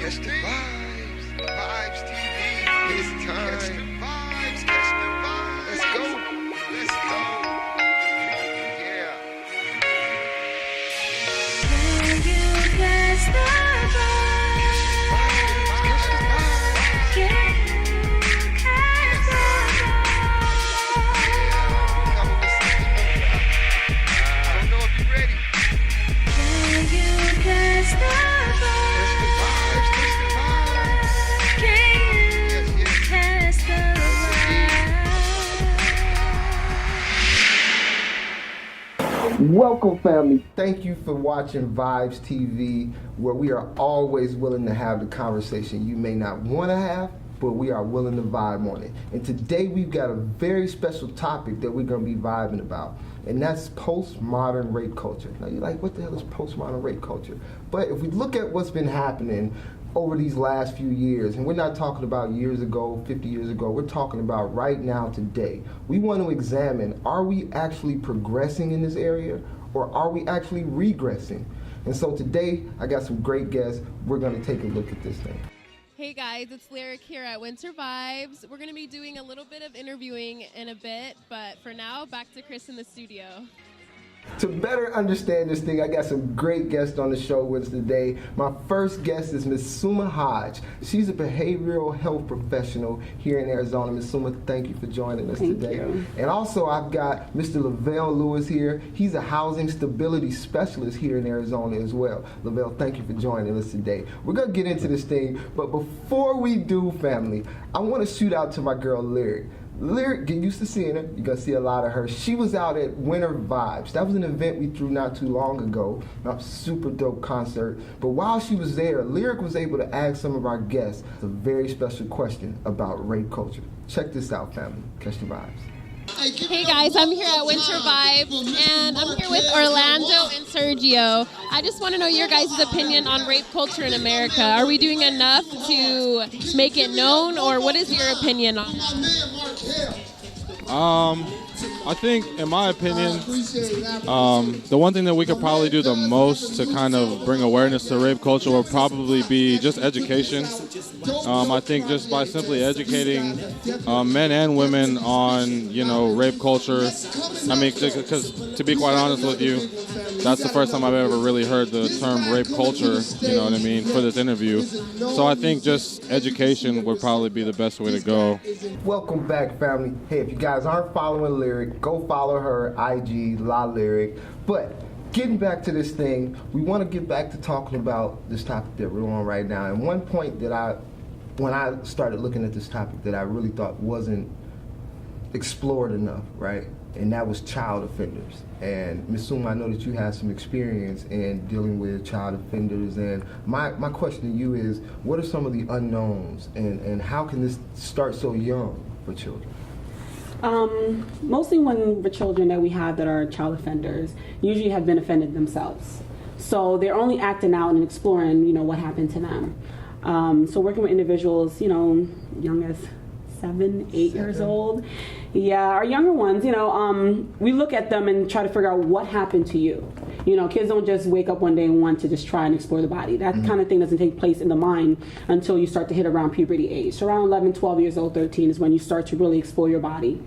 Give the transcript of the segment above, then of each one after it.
Catch the vibes. Vibes TV. It's time. Catch the vibes. Catch the vibes. Let's go. Let's go. Yeah. Can you catch the vibes? Catch the vibes. Can you catch the vibes? Coming with something new. I don't know if you're ready. Can you catch the vibes? Catch the vibes. Catch the vibes. Can you Yes, yes. catch the vibes? Welcome, family. Thank you for watching Vibes TV, where we are always willing to have the conversation you may not want to have, but we are willing to vibe on it. And today we've got a very special topic that we're going to be vibing about, and that's postmodern rape culture. Now you're like, what the hell is postmodern rape culture? But if we look at what's been happening over these last few years, and we're not talking about years ago, 50 years ago, we're talking about right now, today. We want to examine, are we actually progressing in this area, or are we actually regressing? And so today, I got some great guests. We're going to take a look at this thing. Hey guys, it's Lyric here at Winter Vibes. We're going to be doing a little bit of interviewing in a bit, but for now, back to Chris in the studio. To better understand this thing, I got some great guests on the show with us today. My first guest is Ms. Suma Hodge. She's a behavioral health professional here in Arizona. Ms. Suma, thank you for joining us today. You. And also, I've got Mr. Lavelle Lewis here. He's a housing stability specialist here in Arizona as well. Lavelle, thank you for joining us today. We're going to get into this thing, but before we do, family, I want to shoot out to my girl, Lyric. Lyric, get used to seeing her. You're going to see a lot of her. She was out at Winter Vibes. That was an event we threw not too long ago. A super dope concert. But while she was there, Lyric was able to ask some of our guests a very special question about rape culture. Check this out, family. Catch the vibes. Hey guys, I'm here at Winter Vibes, and I'm here with Orlando and Sergio. I just want to know your guys' opinion on rape culture in America. Are we doing enough to make it known, or what is your opinion on it? I think, in my opinion, the one thing that we could probably do the most to kind of bring awareness to rape culture would probably be just education. I think just by simply educating men and women on, rape culture. I mean, because to be quite honest with you, that's the first time I've ever really heard the term rape culture, you know what I mean, for this interview. So I think just education would probably be the best way to go. Welcome back, family. Hey, if you guys aren't following Lyric, go follow her IG, La Lyric. But getting back to this thing, we want to get back to talking about this topic that we're on right now. And one point that when I started looking at this topic that I really thought wasn't explored enough, right? And that was child offenders. And Ms. Suma, I know that you have some experience in dealing with child offenders. And my question to you is, what are some of the unknowns, and how can this start so young for children? Mostly when the children that we have that are child offenders usually have been offended themselves. So they're only acting out and exploring, what happened to them. So working with individuals, young as 7, 8 years old. Yeah, our younger ones, we look at them and try to figure out what happened to you. Kids don't just wake up one day and want to just try and explore the body. That kind of thing doesn't take place in the mind until you start to hit around puberty age. So around 11, 12 years old, 13 is when you start to really explore your body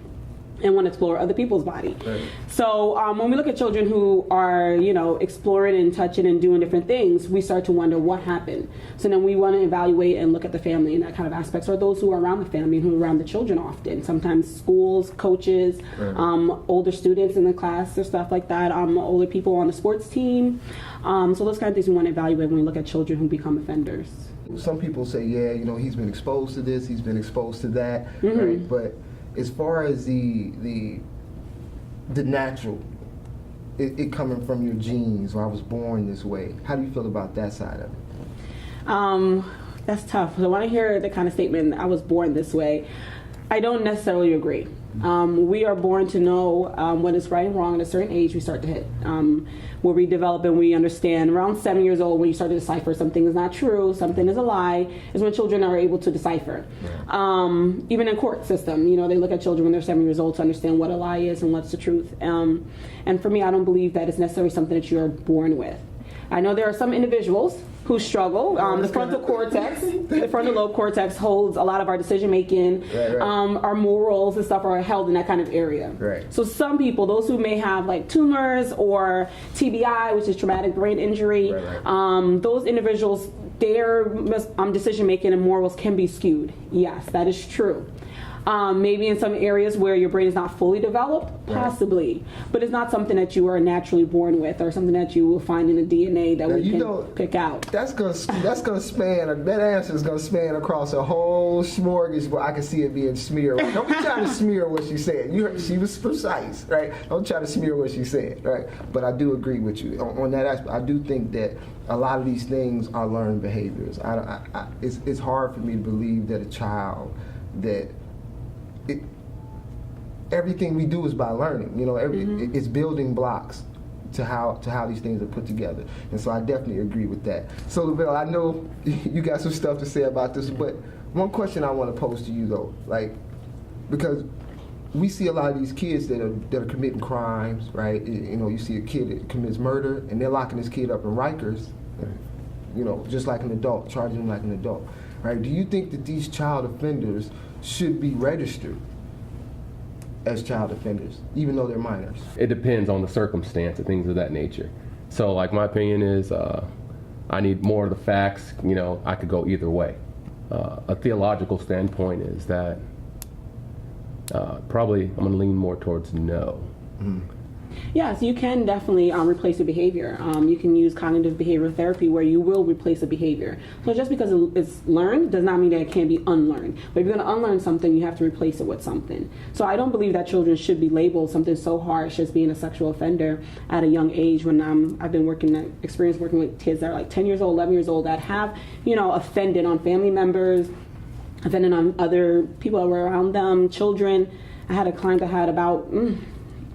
and want to explore other people's body. Right. So when we look at children who are, exploring and touching and doing different things, we start to wonder what happened. So then we want to evaluate and look at the family and that kind of aspects, or those who are around the family and who are around the children often. Sometimes schools, coaches, right. Older students in the class or stuff like that, older people on the sports team. So those kind of things we want to evaluate when we look at children who become offenders. Some people say, he's been exposed to this, he's been exposed to that, right? But as far as the natural, it coming from your genes, or I was born this way, how do you feel about that side of it? That's tough. So when I hear the kind of statement, I was born this way, I don't necessarily agree. We are born to know what is right and wrong. At a certain age, we start to hit where we develop and we understand. Around 7 years old, when you start to decipher something is not true, something is a lie, is when children are able to decipher. Even in court system, they look at children when they're 7 years old to understand what a lie is and what's the truth. And for me, I don't believe that it's necessarily something that you're born with. I know there are some individuals who struggle. The frontal cortex, the frontal lobe cortex holds a lot of our decision making, Right. our morals and stuff are held in that kind of area. Right. So some people, those who may have like tumors or TBI, which is traumatic brain injury, Right. those individuals, their decision making and morals can be skewed. Yes, that is true. Maybe in some areas where your brain is not fully developed, possibly, but it's not something that you are naturally born with, or something that you will find in the DNA that Now, we you can know, pick out. That's gonna span. That answer is gonna span across a whole smorgasbord. I can see it being smeared. Don't be trying to smear what she said. You heard, she was precise, right? Don't try to smear what she said, right? But I do agree with you on that aspect. I do think that a lot of these things are learned behaviors. It's hard for me to believe that a child that everything we do is by learning. You know, it's building blocks to how these things are put together. And so I definitely agree with that. So Lavelle, I know you got some stuff to say about this, but one question I want to pose to you though, like, because we see a lot of these kids that are committing crimes, right? You know, you see a kid that commits murder and they're locking this kid up in Rikers, you know, just like an adult, charging him like an adult, right? Do you think that these child offenders should be registered as child offenders, even though they're minors? It depends on the circumstance and things of that nature. So, like, my opinion is I need more of the facts. You know, I could go either way. A theological standpoint is that probably I'm going to lean more towards no. Yes, you can definitely replace a behavior. You can use cognitive behavioral therapy where you will replace a behavior. So just because it's learned does not mean that it can't be unlearned. But if you're going to unlearn something, you have to replace it with something. So I don't believe that children should be labeled something so harsh as being a sexual offender at a young age. When I've been experienced working with kids that are like 10 years old, 11 years old that have, you know, offended on family members, offended on other people that were around them, children. I had a client that had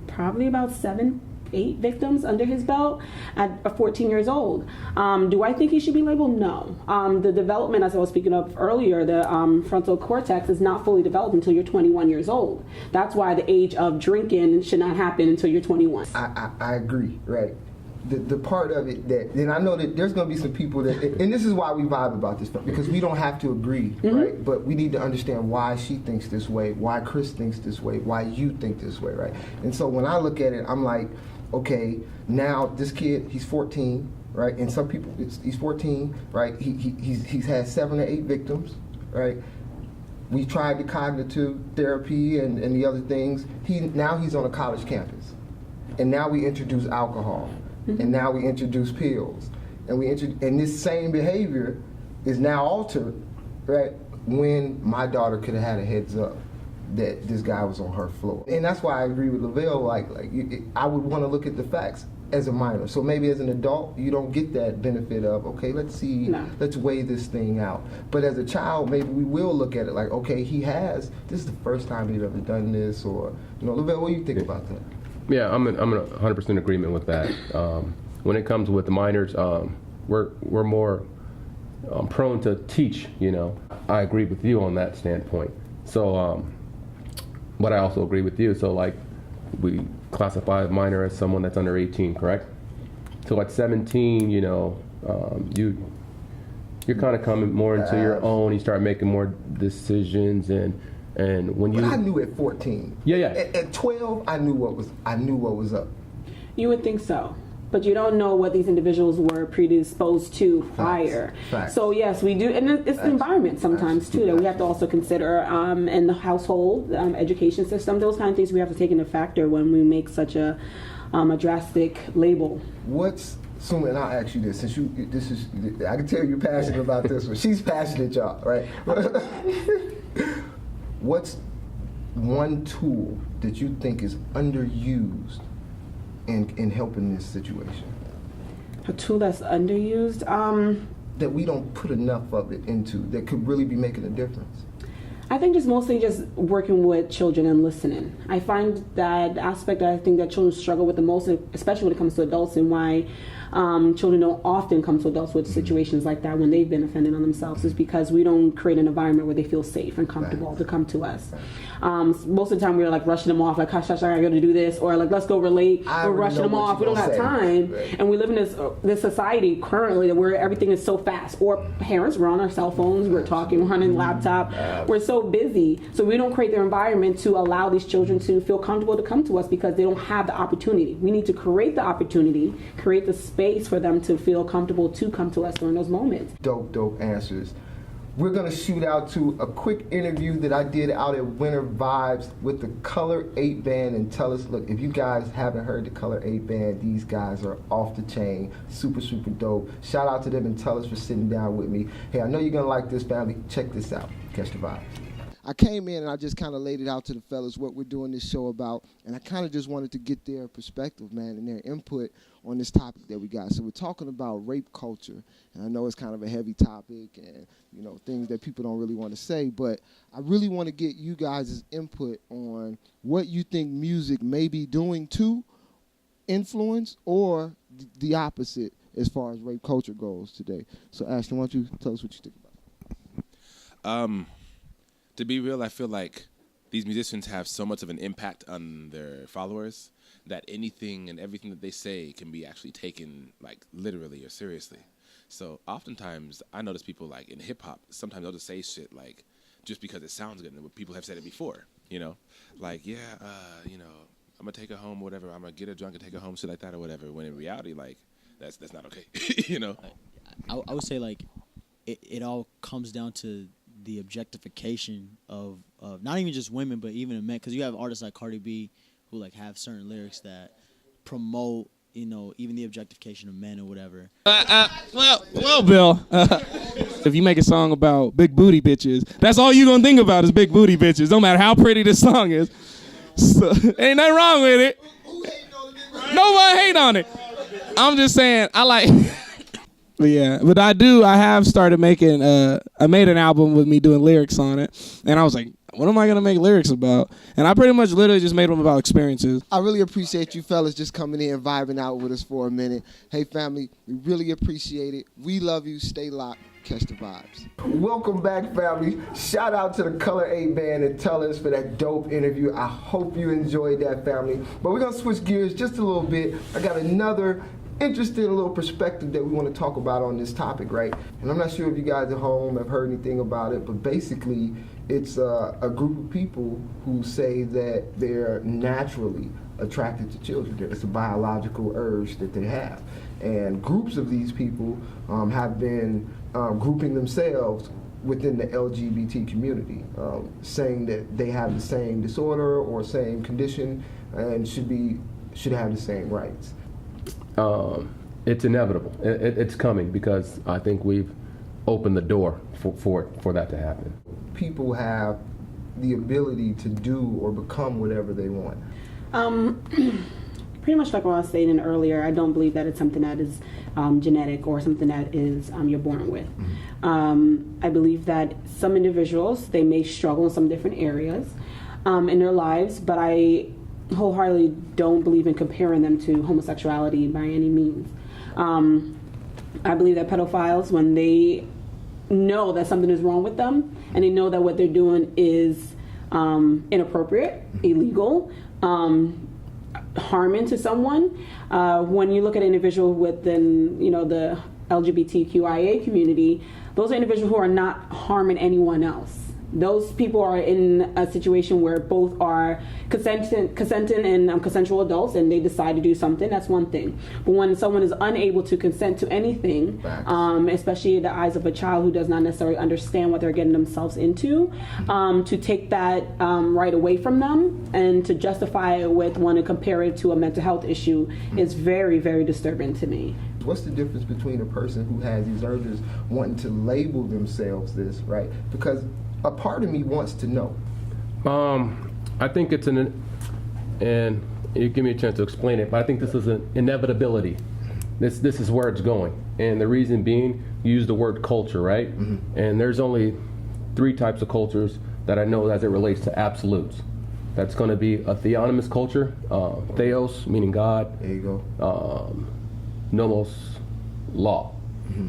probably about 7-8 victims under his belt at 14 years old. Do I think he should be labeled? No. The development, as I was speaking of earlier, the frontal cortex is not fully developed until you're 21 years old. That's why the age of drinking should not happen until you're 21. I agree, right? The part of it that, and I know that there's going to be some people that, and this is why we vibe about this, because we don't have to agree, right? But we need to understand why she thinks this way, why Chris thinks this way, why you think this way, right? And so when I look at it, I'm like, okay, now this kid, he's 14, right? And some people, he's 14, right? He's had 7 or 8 victims, right? We tried the cognitive therapy and the other things. Now he's on a college campus, and now we introduce alcohol. And now we introduce pills, and this same behavior is now altered, right? When my daughter could have had a heads up that this guy was on her floor, and that's why I agree with Lavelle. I would want to look at the facts as a minor. So maybe as an adult, you don't get that benefit of, okay, let's weigh this thing out. But as a child, maybe we will look at it like, okay, this is the first time he's ever done this, or Lavelle, what do you think about that? Yeah, I'm in 100% agreement with that. When it comes with the minors, we're more prone to teach. I agree with you on that standpoint. So, but I also agree with you. So, like, we classify a minor as someone that's under 18, correct? So at 17, you're kind of coming more into your own. You start making more decisions, and when But I knew at 14. Yeah. At 12, I knew what was up. You would think so, but you don't know what these individuals were predisposed to prior. Facts. So yes, we do, and it's the environment sometimes too that we have to also consider, and the household, education system, those kind of things we have to take into factor when we make such a drastic label. Suma, and I'll ask you this, since I can tell you're passionate about this one. She's passionate, y'all, right? What's one tool that you think is underused in helping this situation? A tool that's underused? That we don't put enough of it into, that could really be making a difference? I think just mostly just working with children and listening. I find that aspect that I think that children struggle with the most, especially when it comes to adults, and why children don't often come to adults with situations like that when they've been offended on themselves, is because we don't create an environment where they feel safe and comfortable to come to us. Most of the time we're like rushing them off, like, hush, hush, I gotta do this, or like, let's go relate. We're rushing them off. We don't have time. Right. And we live in this society currently where everything is so fast. Or parents, we're on our cell phones, we're talking, we're on a laptop. We're so busy. So we don't create their environment to allow these children to feel comfortable to come to us because they don't have the opportunity. We need to create the opportunity, create the space for them to feel comfortable to come to us during those moments. Dope answers. We're going to shoot out to a quick interview that I did out at Winter Vibes with the Color 8 Band, and tell us, look, if you guys haven't heard the Color 8 Band, these guys are off the chain, super dope. Shout out to them and tell us for sitting down with me. Hey, I know you're going to like this, family. Check this out. Catch the vibes. I came in and I just kind of laid it out to the fellas what we're doing this show about, and I kind of just wanted to get their perspective, man, and their input on this topic that we got. So we're talking about rape culture, and I know it's kind of a heavy topic and, you know, things that people don't really want to say, but I really want to get you guys' input on what you think music may be doing to influence or the opposite as far as rape culture goes today. So Ashton, why don't you tell us what you think about it? To be real, I feel like these musicians have so much of an impact on their followers that anything and everything that they say can be actually taken like literally or seriously. So oftentimes I notice people like in hip hop, sometimes they'll just say shit like just because it sounds good, and people have said it before, you know, like, you know, I'm gonna take her home or whatever, I'm gonna get her drunk and take her home, shit like that or whatever, when in reality, like, that's not okay. You know? I would say like it all comes down to the objectification of not even just women, but even men, because you have artists like Cardi B who like have certain lyrics that promote, you know, even the objectification of men or whatever. Well, Bill, if you make a song about big booty bitches, that's all you gonna think about is big booty bitches, no matter how pretty this song is. So, ain't nothing wrong with it. Nobody hate on it. I'm just saying, I like... But I have started making, I made an album with me doing lyrics on it, and I was like, what am I going to make lyrics about? And I pretty much literally just made them about experiences. I really appreciate you fellas just coming in and vibing out with us for a minute. Hey family, we really appreciate it. We love you. Stay locked. Catch the vibes. Welcome back, family. Shout out to the Color 8 Band and tell us for that dope interview. I hope you enjoyed that, family. But we're going to switch gears just a little bit. I got another interesting little perspective that we want to talk about on this topic, right? And I'm not sure if you guys at home have heard anything about it, but basically it's a group of people who say that they're naturally attracted to children. It's a biological urge that they have. And groups of these people have been grouping themselves within the LGBT community, saying that they have the same disorder or same condition and should have the same rights. It's inevitable. It's coming because I think we've opened the door for that to happen. People have the ability to do or become whatever they want. Pretty much like what I was stating earlier, I don't believe that it's something that is genetic or something that is you're born with. I believe that some individuals, they may struggle in some different areas in their lives, but I wholeheartedly don't believe in comparing them to homosexuality by any means. I believe that pedophiles, when they know that something is wrong with them and they know that what they're doing is inappropriate, illegal, harming to someone, when you look at an individual within, the LGBTQIA community, those are individuals who are not harming anyone else. Those people are in a situation where both are consenting and consensual adults, and they decide to do something. That's one thing. But when someone is unable to consent to anything, especially in the eyes of a child who does not necessarily understand what they're getting themselves into, to take that right away from them and to justify it with wanting to compare it to a mental health issue is very, very disturbing to me. What's the difference between a person who has these urges wanting to label themselves this, right? Because a part of me wants to know. I think it's and you give me a chance to explain it, but I think this is an inevitability. This is where it's going. And the reason being, you use the word culture, right? Mm-hmm. And there's only 3 types of cultures that I know as it relates to absolutes. That's going to be a theonomous culture, theos, meaning God. There you go. nomos law.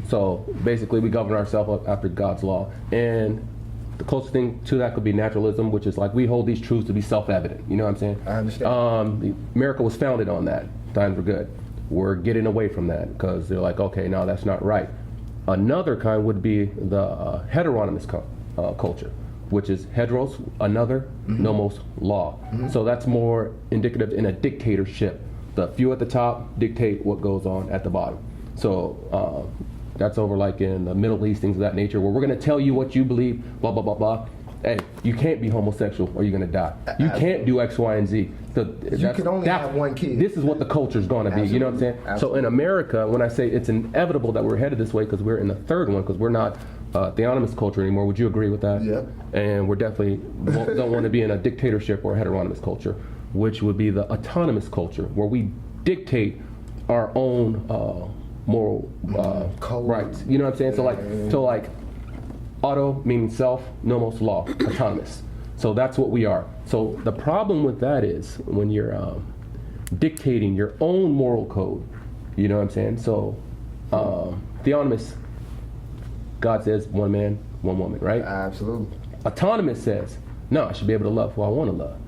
So basically, we govern ourselves after God's law. And the closest thing to that could be naturalism, which is like we hold these truths to be self-evident. You know what I'm saying? I understand. America was founded on that. Times were good. We're getting away from that because they're like, okay, no, that's not right. Another kind would be the heteronymous culture, which is heteros, another, nomos, law. So that's more indicative in a dictatorship. The few at the top dictate what goes on at the bottom. So that's over like in the Middle East, things of that nature, where we're going to tell you what you believe, blah, blah, blah, blah. Hey, you can't be homosexual or you're going to die. You can't do X, Y, and Z. You can only have one kid. This is what the culture's going to be. You know what I'm saying? Absolutely. So in America, when I say it's inevitable that we're headed this way because we're in the third one, because we're not theonomous culture anymore. Would you agree with that? Yeah. And we're definitely don't want to be in a dictatorship or a heteronymous culture, which would be the autonomous culture, where we dictate our own moral rights. You know what I'm saying? So like auto meaning self, nomos law, autonomous. So that's what we are. So the problem with that is when you're dictating your own moral code, you know what I'm saying? So theonomous, God says one man, one woman, right? Absolutely. Autonomous says, no, I should be able to love who I want to love.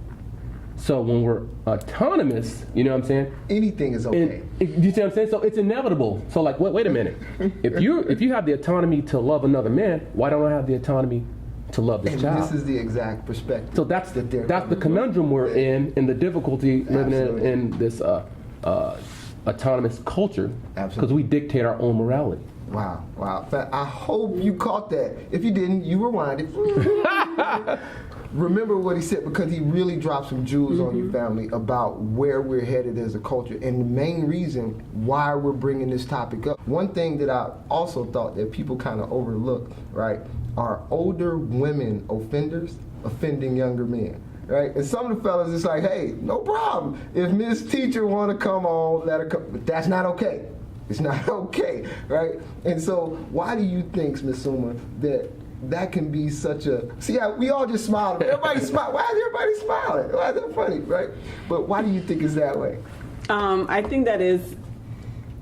So when we're autonomous, you know what I'm saying? Anything is okay. You see what I'm saying? So it's inevitable. So like, wait a minute. If you have the autonomy to love another man, why don't I have the autonomy to love this child? This is the exact perspective. So that's the conundrum we're in and the difficulty living in this autonomous culture, because we dictate our own morality. Wow. I hope you caught that. If you didn't, you rewind it. Remember what he said, because he really dropped some jewels on you, family, about where we're headed as a culture and the main reason why we're bringing this topic up. One thing that I also thought that people kind of overlook, right, are older women offenders offending younger men. Right? And some of the fellas, it's like, hey, no problem. If Miss Teacher want to come on, let her come. But that's not okay. It's not okay, right? And so why do you think, Ms. Suma, that can be such a... See, we all just smiled. Everybody smile. Why is everybody smiling? Why is that funny, right? But why do you think it's that way? I think that is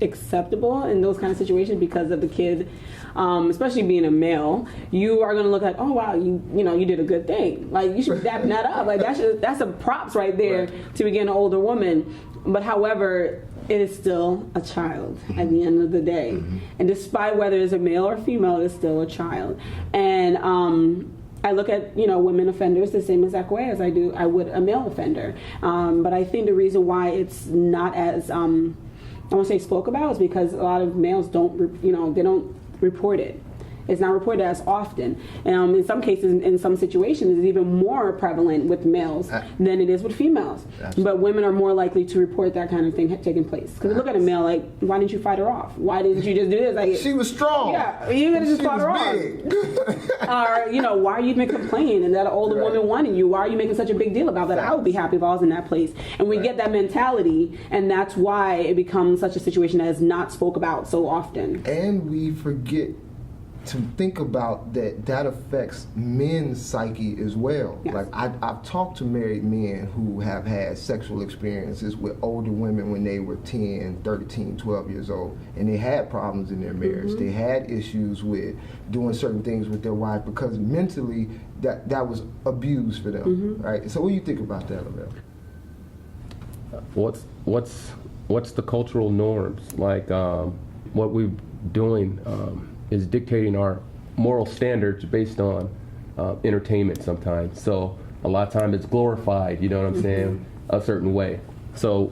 acceptable in those kind of situations because of the kid, especially being a male. You are going to look like, oh wow, you did a good thing. Like you should be dapping that up. Like that's a props right there to be getting an older woman. But however, it is still a child at the end of the day. And despite whether it's a male or female, it's still a child. And I look at, women offenders the same exact way as I would a male offender. But I think the reason why it's not as, I want to say spoke about is because a lot of males don't, they don't report it. It's not reported as often. In some cases, in some situations, it's even more prevalent with males than it is with females. Absolutely. But women are more likely to report that kind of thing taking place. Because they look at a male like, why didn't you fight her off? Why didn't you just do this? Like, she was strong. Yeah, you could have just fought her off. Or, why are you even complaining that an older woman wanted you? Why are you making such a big deal about that? I would be happy if I was in that place. And we get that mentality, and that's why it becomes such a situation that is not spoke about so often. And we forget to think about that affects men's psyche as well. Yes. Like I've talked to married men who have had sexual experiences with older women when they were 10, 13, 12 years old, and they had problems in their marriage. They had issues with doing certain things with their wife because mentally that was abuse for them, right? So what do you think about that, Lavelle? What's the cultural norms? Like what we're doing is dictating our moral standards based on entertainment sometimes. So a lot of times it's glorified, you know what I'm saying, a certain way. So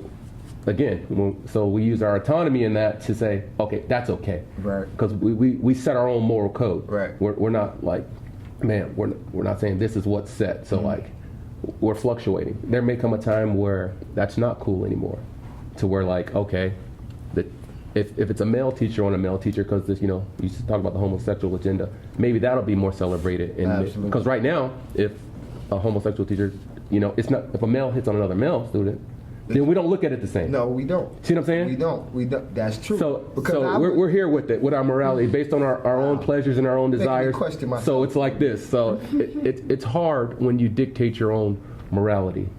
again, we use our autonomy in that to say, okay, that's okay. Right. Because we set our own moral code. Right. We're not like, man, we're not saying this is what's set. So like, we're fluctuating. There may come a time where that's not cool anymore. To where like, okay, if it's a male teacher on a male teacher, because this, you used to talk about the homosexual agenda, maybe that'll be more celebrated. Because right now, if a homosexual teacher, it's not, if a male hits on another male student, then we don't look at it the same. No, we don't. See what I'm saying? We don't. That's true. So we're here with it, with our morality, based on our own pleasures and our own desires. So it's like this. So it's hard when you dictate your own morality.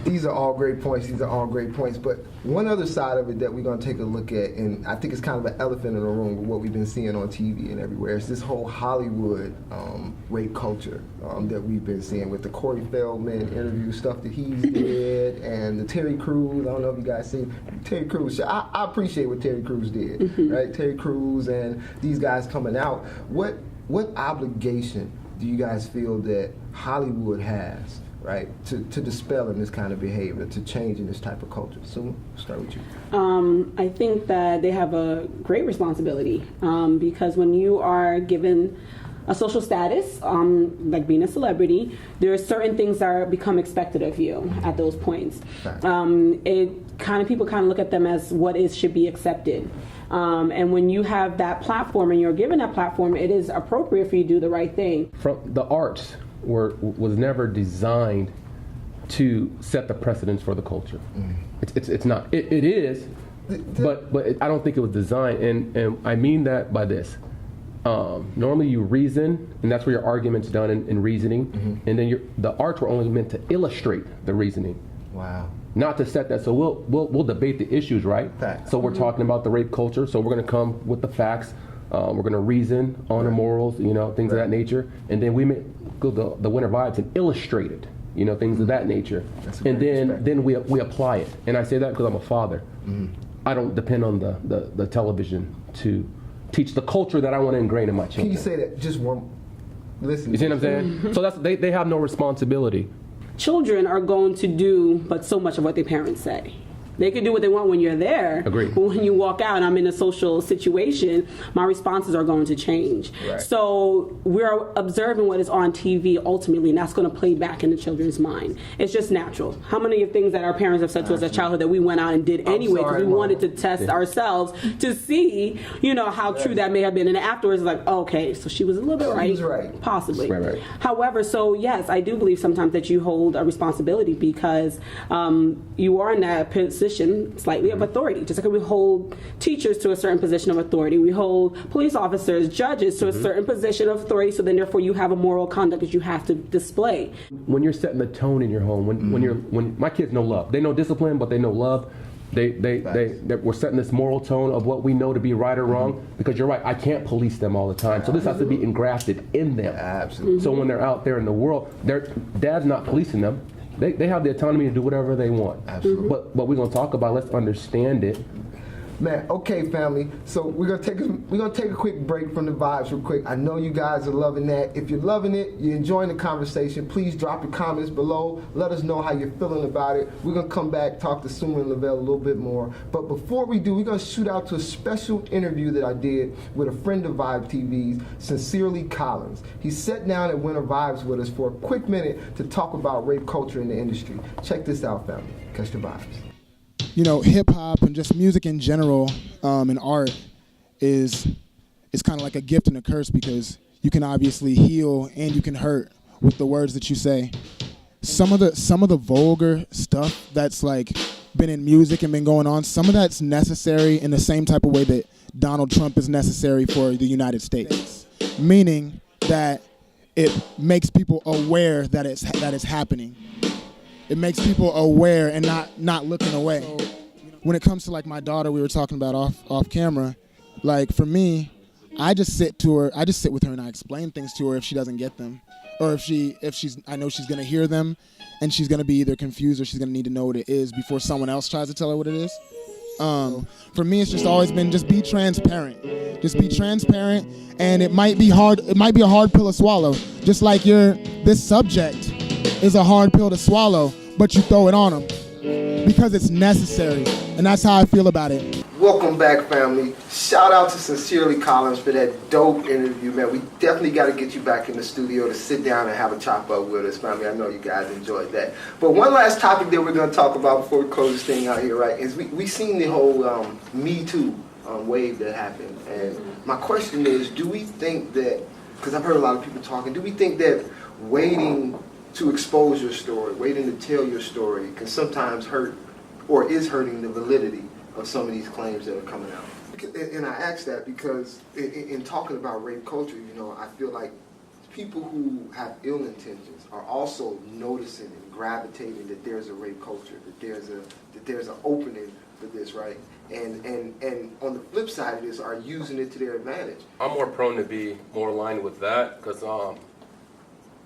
These are all great points. These are all great points. But one other side of it that we're going to take a look at, and I think it's kind of an elephant in the room with what we've been seeing on TV and everywhere, is this whole Hollywood rape culture that we've been seeing with the Corey Feldman interview stuff that he's did, and the Terry Crews. I don't know if you guys seen Terry Crews. I appreciate what Terry Crews did, right? Terry Crews and these guys coming out. What obligation do you guys feel that Hollywood has, right, to dispel in this kind of behavior, to change in this type of culture? So we'll start with you. I think that they have a great responsibility because when you are given a social status, like being a celebrity, there are certain things that become expected of you at those points. People kind of look at them as what should be accepted. And when you have that platform and you're given that platform, it is appropriate for you to do the right thing. From the arts was never designed to set the precedence for the culture. It's not. It is, but I don't think it was designed. And I mean that by this. Normally you reason, and that's where your argument's done in reasoning, and then the arts were only meant to illustrate the reasoning. Wow. Not to set that. So we'll debate the issues, right? Facts. So we're talking about the rape culture. So we're going to come with the facts. We're going to reason on the morals, things of that nature, and then we make go the Winter Vibes and illustrate it, things of that nature, and then we apply it. And I say that because I'm a father. I don't depend on the television to teach the culture that I want to ingrain in my children. Can you say that just one? Listen. You see what I'm saying? So they have no responsibility. Children are going to do but so much of what their parents say. They can do what they want when you're there. Agreed. But when you walk out and I'm in a social situation, my responses are going to change. Right. So we're observing what is on TV ultimately, and that's going to play back in the children's mind. It's just natural. How many of things that our parents have said to us as childhood that we went out and did anyway because we wanted to test ourselves to see, how true that may have been. And afterwards, it's like, okay, so she was a little bit right. She was right. Possibly. Right. However, so yes, I do believe sometimes that you hold a responsibility because you are in that position slightly of authority. Just like we hold teachers to a certain position of authority, we hold police officers, judges to a certain position of authority, so then therefore you have a moral conduct that you have to display. When you're setting the tone in your home, when my kids know love, they know discipline, but they know love. We're setting this moral tone of what we know to be right or wrong, because you're right, I can't police them all the time. So this has to be engrafted in them. Absolutely. So when they're out there in the world, their dad's not policing them. They have the autonomy to do whatever they want. Absolutely. But we're gonna talk about, let's understand it. Man, okay, family. So we're gonna take a quick break from the vibes real quick. I know you guys are loving that. If you're loving it, you're enjoying the conversation, please drop your comments below. Let us know how you're feeling about it. We're gonna come back, talk to Summer and Lavelle a little bit more. But before we do, we're gonna shoot out to a special interview that I did with a friend of Vibe TV's, Sincerely Collins. He sat down at Winter Vibes with us for a quick minute to talk about rape culture in the industry. Check this out, family. Catch the vibes. Hip hop and just music in general and art is kind of like a gift and a curse, because you can obviously heal and you can hurt with the words that you say. Some of the vulgar stuff that's like been in music and been going on, some of that's necessary in the same type of way that Donald Trump is necessary for the United States, meaning that it makes people aware that it's happening. It makes people aware and not looking away. When it comes to like my daughter, we were talking about off camera, like for me, I just sit with her and I explain things to her if she doesn't get them, or I know she's gonna hear them and she's gonna be either confused or she's gonna need to know what it is before someone else tries to tell her what it is. For me, it's just always been just be transparent. Just be transparent, and it might be hard. It might be a hard pill to swallow. Just like this subject is a hard pill to swallow, but you throw it on them because it's necessary, and that's how I feel about it. Welcome back, family. Shout out to Sincerely Collins for that dope interview, man. We definitely got to get you back in the studio to sit down and have a chop up with us, family. I know you guys enjoyed that. But one last topic that we're going to talk about before we close this thing out here, right, is we seen the whole Me Too wave that happened. And my question is, do we think that, because I've heard a lot of people talking, do we think that waiting to expose your story, waiting to tell your story can sometimes hurt or is hurting the validity of some of these claims that are coming out? And I ask that because in talking about rape culture, I feel like people who have ill intentions are also noticing and gravitating that there's a rape culture, that there's an opening for this, right? And on the flip side of this, are using it to their advantage. I'm more prone to be more aligned with that because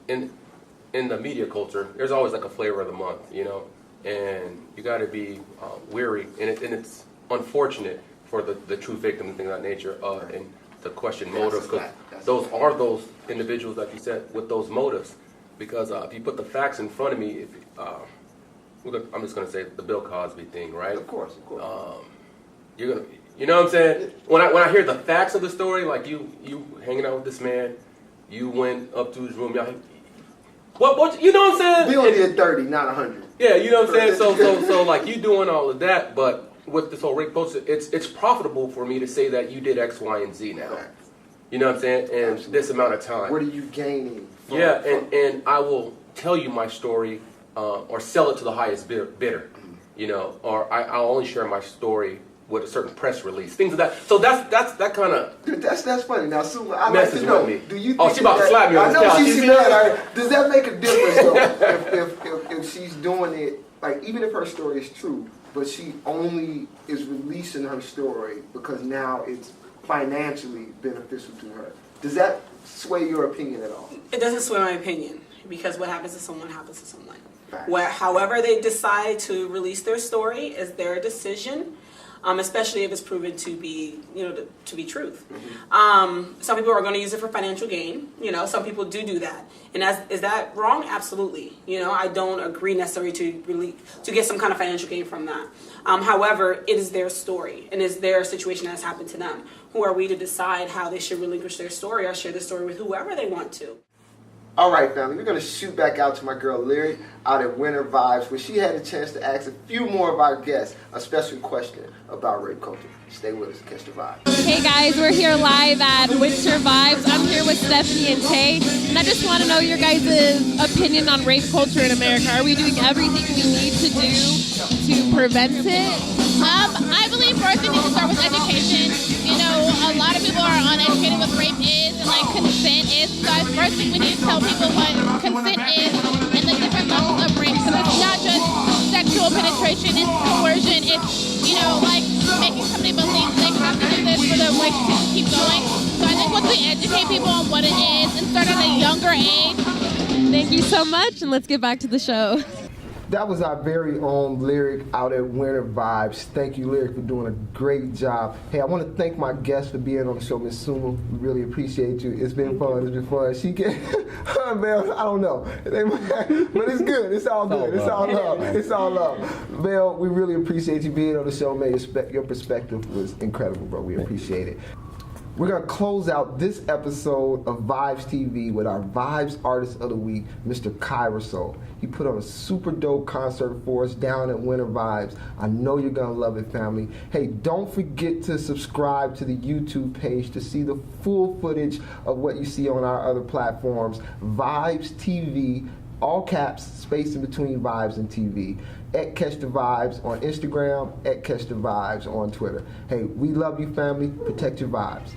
in the media culture, there's always like a flavor of the month, you know, and you got to be wary, and it's unfortunate for the true victim and things of that nature, and to question motives, because those individuals, like you said, with those motives. Because if you put the facts in front of me, I'm just going to say the Bill Cosby thing, right? Of course. You're gonna, you know what I'm saying? When I hear the facts of the story, like you hanging out with this man, you went up to his room, y'all. What you know what I'm saying? Bill did 30, not 100. Yeah, you know what I'm saying. So like you doing all of that, but with this whole rape culture, it's profitable for me to say that you did X, Y, and Z now. You know what I'm saying? And absolutely. This amount of time. What are you gaining? And I will tell you my story, or sell it to the highest bidder. You know, or I'll only share my story with a certain press release, things of that. So that's that kind of. That's funny. Now, Sue, I'd like to know. Do you? Think she about to slap me on the couch. I know she's mad. Does that make a difference though? if she's doing it, like even if her story is true, but she only is releasing her story because now it's financially beneficial to her. Does that sway your opinion at all? It doesn't sway my opinion because what happens to someone happens to someone. However they decide to release their story is their decision, especially if it's proven to be, to be truth. Mm-hmm. Some people are going to use it for financial gain. Some people do that. And is that wrong? Absolutely. I don't agree necessarily to get some kind of financial gain from that. However, it is their story and it's their situation that has happened to them. Who are we to decide how they should relinquish their story or share the story with whoever they want to? All right, family, we're going to shoot back out to my girl Lyric out at Winter Vibes, where she had a chance to ask a few more of our guests a special question about rape culture. Stay with us, catch the vibe. Hey guys, we're here live at Winter Vibes. I'm here with Stephanie and Tay, and I just want to know your guys' opinion on rape culture in America. Are we doing everything we need to do to prevent it? I believe first we need to start with education. A lot of people are uneducated what rape is and consent is. So first thing we need to tell people what consent is and the different levels of rape. So it's not just sexual penetration, it's coercion, it's making somebody believe they have to do this for the relationship to keep going. So I think once we educate people on what it is and start at a younger age. Thank you so much, and let's get back to the show. That was our very own Lyric out at Winter Vibes. Thank you, Lyric, for doing a great job. Hey, I want to thank my guest for being on the show, Miss Suma. We really appreciate you. It's been fun. She can, man, I don't know. But it's good. It's all good. It's all love. It's all love. Mel, we really appreciate you being on the show, man. Your perspective was incredible, bro. We appreciate it. We're going to close out this episode of Vibes TV with our Vibes Artist of the Week, Mr. Kyrosol. He put on a super dope concert for us down at Winter Vibes. I know you're going to love it, family. Hey, don't forget to subscribe to the YouTube page to see the full footage of what you see on our other platforms. Vibes TV, all caps, space in between Vibes and TV. At Catch the Vibes on Instagram, at Catch the Vibes on Twitter. Hey, we love you, family. Protect your vibes.